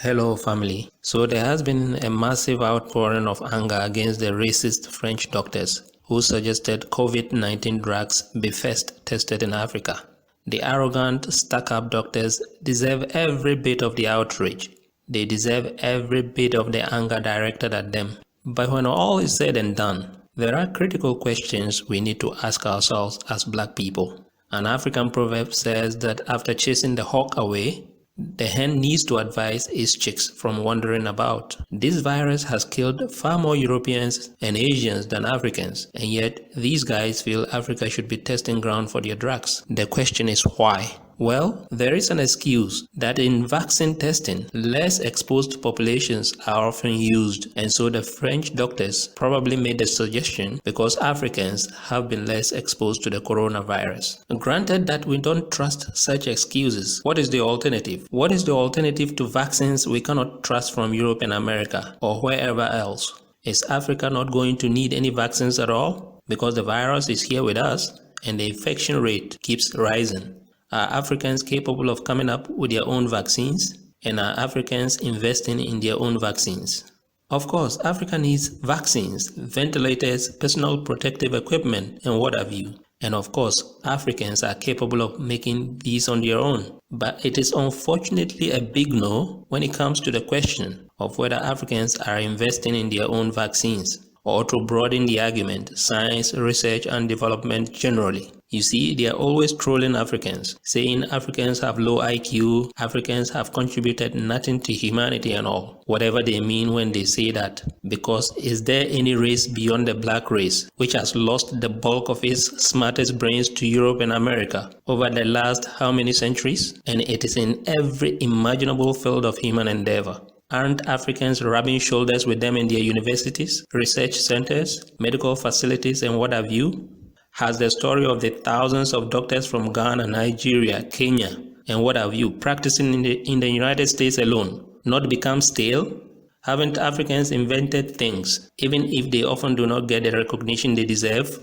Hello, family. So, there has been a massive outpouring of anger against the racist French doctors who suggested COVID-19 drugs be first tested in Africa. The arrogant, stuck-up doctors deserve every bit of the outrage. They deserve every bit of the anger directed at them. But when all is said and done, there are critical questions we need to ask ourselves as Black people. An African proverb says that after chasing the hawk away, the hen needs to advise its chicks from wandering about. This virus has killed far more Europeans and Asians than Africans, and yet these guys feel Africa should be testing ground for their drugs. The question is why? Well, there is an excuse that in vaccine testing, less exposed populations are often used, and so the French doctors probably made the suggestion because Africans have been less exposed to the coronavirus. Granted that we don't trust such excuses, what is the alternative? What is the alternative to vaccines we cannot trust from Europe and America or wherever else? Is Africa not going to need any vaccines at all? Because the virus is here with us and the infection rate keeps rising. Are Africans capable of coming up with their own vaccines? And are Africans investing in their own vaccines? Of course, Africa needs vaccines, ventilators, personal protective equipment, and what have you. And of course, Africans are capable of making these on their own. But it is unfortunately a big no when it comes to the question of whether Africans are investing in their own vaccines. Or to broaden the argument, science, research, and development generally. You see, they are always trolling Africans, saying Africans have low IQ, Africans have contributed nothing to humanity and all. Whatever they mean when they say that. Because is there any race beyond the Black race, which has lost the bulk of its smartest brains to Europe and America over the last how many centuries? And it is in every imaginable field of human endeavor. Aren't Africans rubbing shoulders with them in their universities, research centers, medical facilities, and what have you? Has the story of the thousands of doctors from Ghana, Nigeria, Kenya, and what have you practicing in the United States alone not become stale? Haven't Africans invented things, even if they often do not get the recognition they deserve?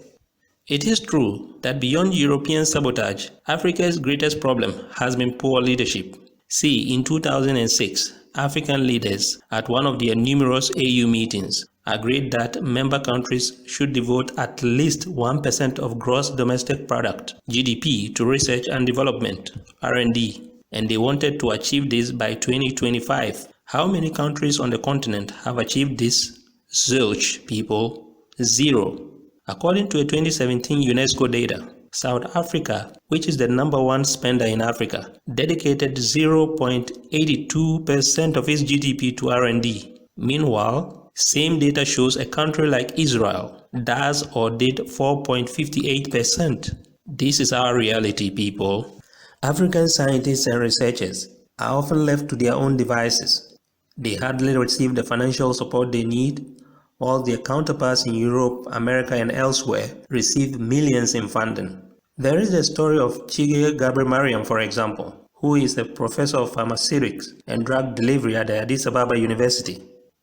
It is true that beyond European sabotage, Africa's greatest problem has been poor leadership. See, in 2006, African leaders at one of their numerous AU meetings agreed that member countries should devote at least 1% of gross domestic product, GDP, to research and development, R&D, and they wanted to achieve this by 2025. How many countries on the continent have achieved this? Zilch, people. Zero. According to a 2017 UNESCO data, South Africa, which is the #1 spender in Africa, dedicated 0.82% of its GDP to R&D. Meanwhile, same data shows a country like Israel does or did 4.58%. This is our reality, people. African scientists and researchers are often left to their own devices. They hardly receive the financial support they need, while their counterparts in Europe, America, and elsewhere receive millions in funding. There is the story of Chige Gabriel-Mariam, for example, who is a professor of pharmaceutics and drug delivery at the Addis Ababa University.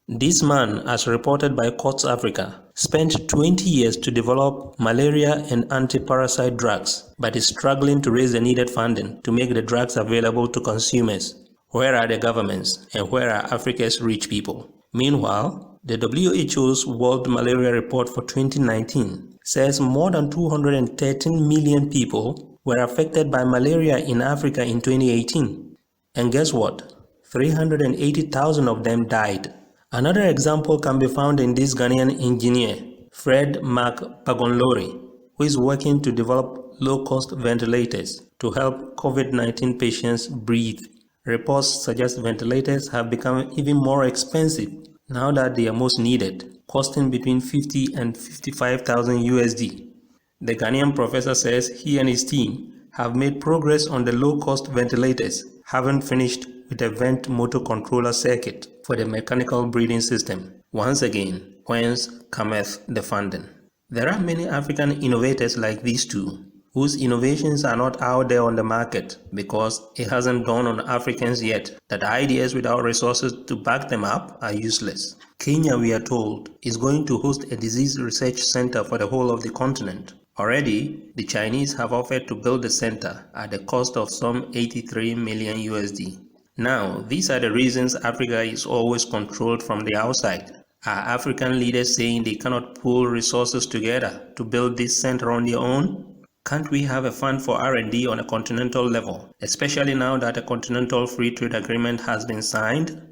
This man, as reported by Quartz Africa, spent 20 years to develop malaria and anti-parasite drugs, but is struggling to raise the needed funding to make the drugs available to consumers. Where are the governments, and where are Africa's rich people? Meanwhile, the WHO's World Malaria Report for 2019 says more than 213 million people were affected by malaria in Africa in 2018. And guess what? 380,000 of them died. Another example can be found in this Ghanaian engineer, Fred Mac-Pagonlori, who is working to develop low-cost ventilators to help COVID-19 patients breathe. Reports suggest ventilators have become even more expensive now that they are most needed, costing between 50 and 55,000 USD. The Ghanaian professor says he and his team have made progress on the low-cost ventilators, having finished with a vent motor controller circuit for the mechanical breathing system. Once again, whence cometh the funding? There are many African innovators like these two, whose innovations are not out there on the market because it hasn't dawned on Africans yet that ideas without resources to back them up are useless. Kenya, we are told, is going to host a disease research center for the whole of the continent. Already, the Chinese have offered to build the center at the cost of some 83 million USD. Now, these are the reasons Africa is always controlled from the outside. Are African leaders saying they cannot pool resources together to build this center on their own? Can't we have a fund for R&D on a continental level, especially now that a continental free trade agreement has been signed?